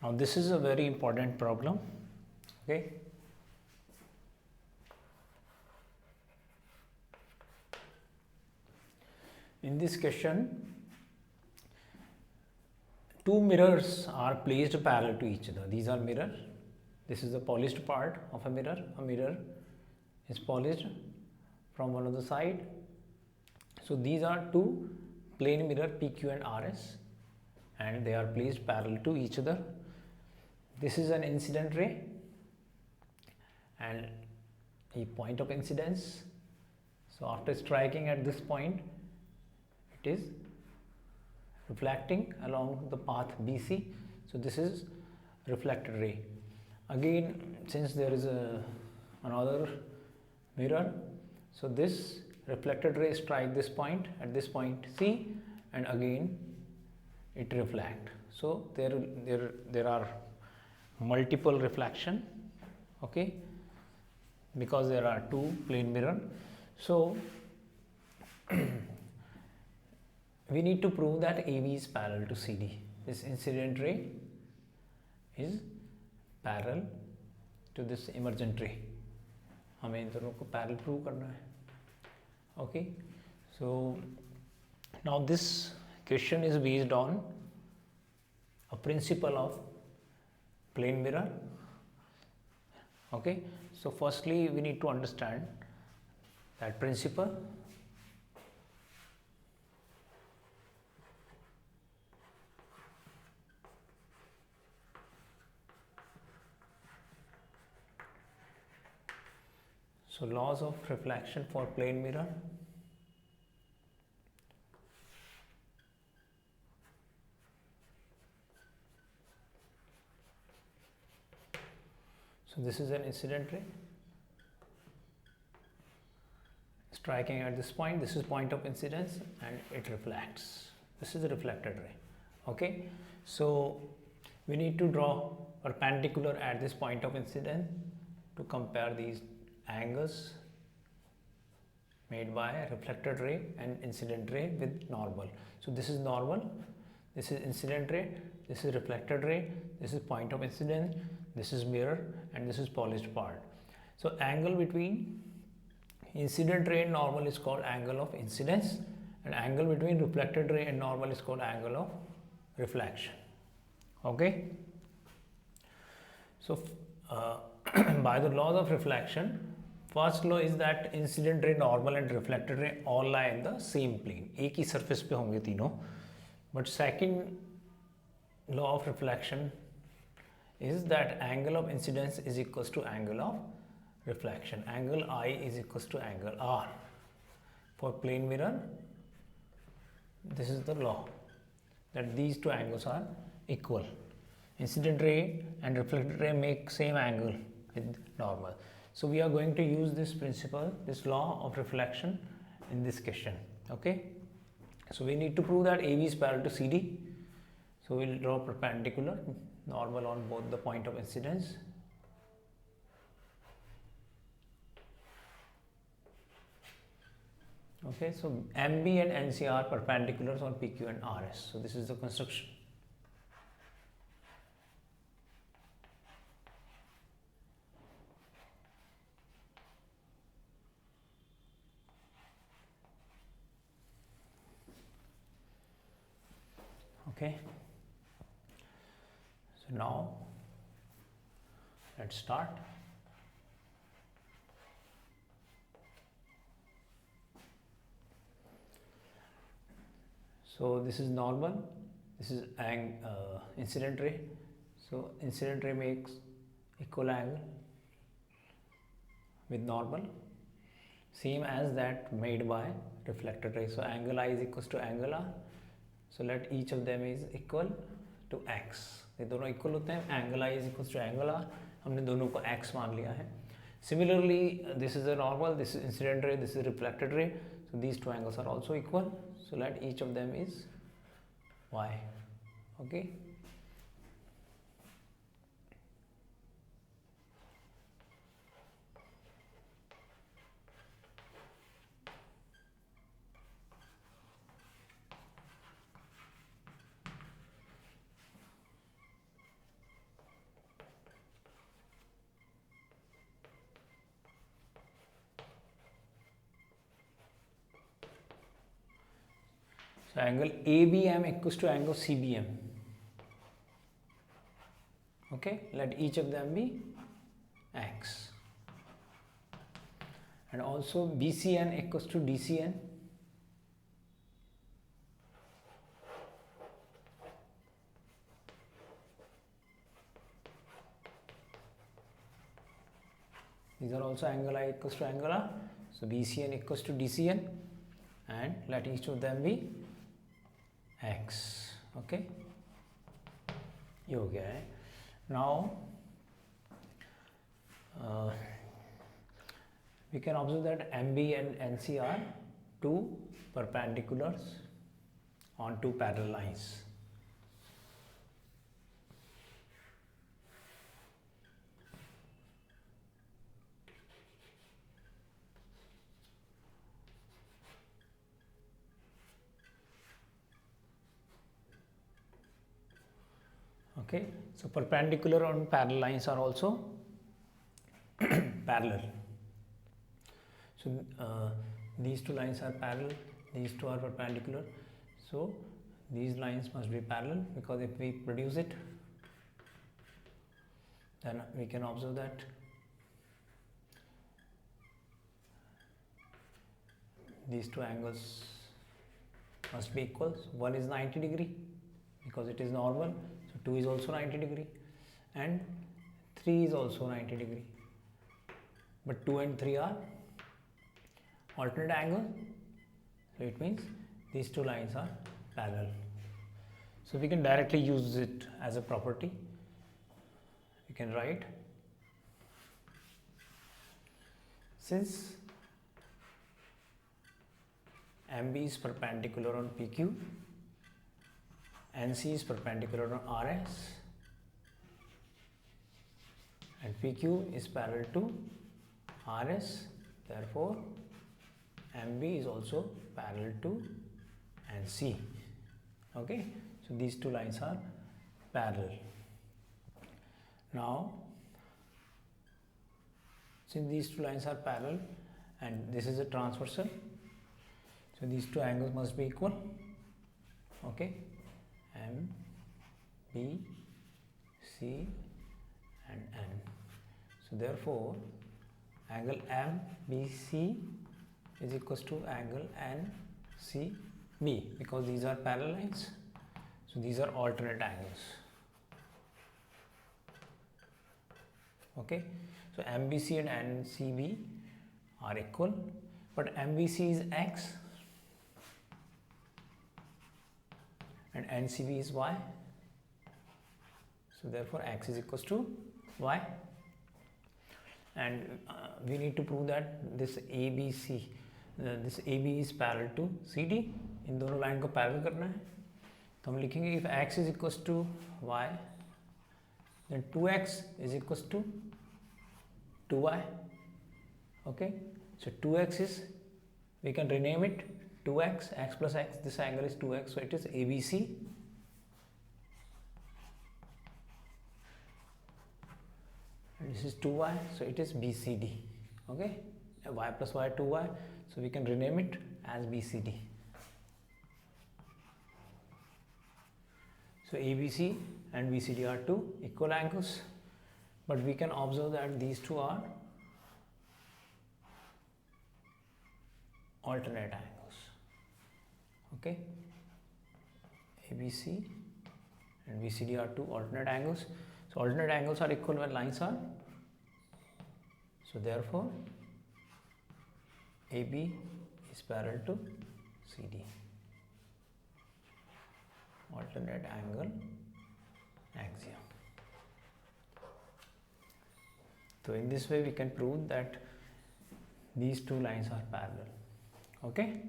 Now this is a very important problem. Okay. In this question, two mirrors are placed parallel to each other. These are mirror. This is the polished part of a mirror. A mirror is polished from one of the side. So these are two plane mirror PQ and RS, and they are placed parallel to each other. This is an incident ray and a point of incidence. So after striking at this point, it is reflecting along the path BC. So this is reflected ray. Again, since there is another mirror, so this reflected ray strike this point at this point C, and again it reflect. So there are multiple reflection, okay, because there are two plane mirror. So we need to prove that AB is parallel to CD. This incident ray is parallel to this emergent ray. हमें इन दोनों को parallel prove करना है. Okay, so now this question is based on a principle of plane mirror. Okay, so firstly we need to understand that principle. So laws of reflection for plane mirror. So this is an incident ray striking at this point. This is point of incidence and it reflects. This is a reflected ray. Okay, so we need to draw perpendicular at this point of incidence to compare these angles made by a reflected ray and incident ray with normal. So this is normal, this is incident ray, this is reflected ray, this is point of incidence, this is mirror, and this is polished part. So angle between incident ray and normal is called angle of incidence, and angle between reflected ray and normal is called angle of reflection. Okay, so by the laws of reflection, first law is that incident ray, normal and reflected ray all lie in the same plane. एक ही surface पे होंगे तीनों. But second law of reflection is that angle of incidence is equals to angle of reflection. Angle I is equals to angle R. For plane mirror, this is the law that these two angles are equal. Incident ray and reflected ray make same angle with normal. So we are going to use this principle, this law of reflection in this question. Okay, so we need to prove that AB is parallel to CD. So we will draw perpendicular, normal on both the point of incidence. Okay, so MB and NC are perpendiculars on PQ and RS. So this is the construction. Okay, so now let's start. So this is normal, this is incident ray. So incident ray makes equal angle with normal, same as that made by reflected ray. So angle I is equals to angle R. So let each of them is equal to x. ये दोनों equal होते हैं. Angle I is equals to angle R. हमने दोनों को x मान लिया है. Similarly, this is a normal, this is incident ray, this is reflected ray. So these two angles are also equal. So let each of them is y. Okay. So angle ABM equals to angle CBM. Okay, let each of them be x. And also BCN equals to DCN. These are also angle I equals to angle R. So BCN equals to DCN, and let each of them be x. Okay, ये हो गया है. Now we can observe that MB and NC are two perpendiculars on two parallel lines. Okay, so perpendicular on parallel lines are also parallel. So these two lines are parallel, these two are perpendicular. So these lines must be parallel, because if we produce it, then we can observe that these two angles must be equal. So one is 90 degree because it is normal. So 2 is also 90 degree, and 3 is also 90 degree. But 2 and 3 are alternate angle. So it means these two lines are parallel. So we can directly use it as a property. We can write, since MB is perpendicular on PQ, NC is perpendicular on RS, and PQ is parallel to RS, therefore MB is also parallel to NC. Okay, so these two lines are parallel. Now, since these two lines are parallel and this is a transversal, so these two angles must be equal. Okay, M, B, C and N. So therefore angle MBC is equals to angle NCB, because these are parallel lines. So these are alternate angles. Okay, so MBC and NCB are equal, but MBC is X and NCB is Y. So therefore X is equals to Y. And we need to prove that this ABC, this AB is parallel to CD. इन दोनों line को parallel करना है, तो हम लिखेंगे if X is equals to Y, then 2X is equals to 2Y. Okay, so 2X is, we can rename it 2X, X plus X, this angle is 2X, so it is ABC. And this is 2Y, so it is BCD. Okay, Y plus Y 2Y, so we can rename it as BCD. So ABC and BCD are two equal angles, but we can observe that these two are alternate angles. Okay, ABC and BCD are two alternate angles. So alternate angles are equal when lines are. So therefore AB is parallel to CD. Alternate angle axiom. So in this way we can prove that these two lines are parallel. Okay.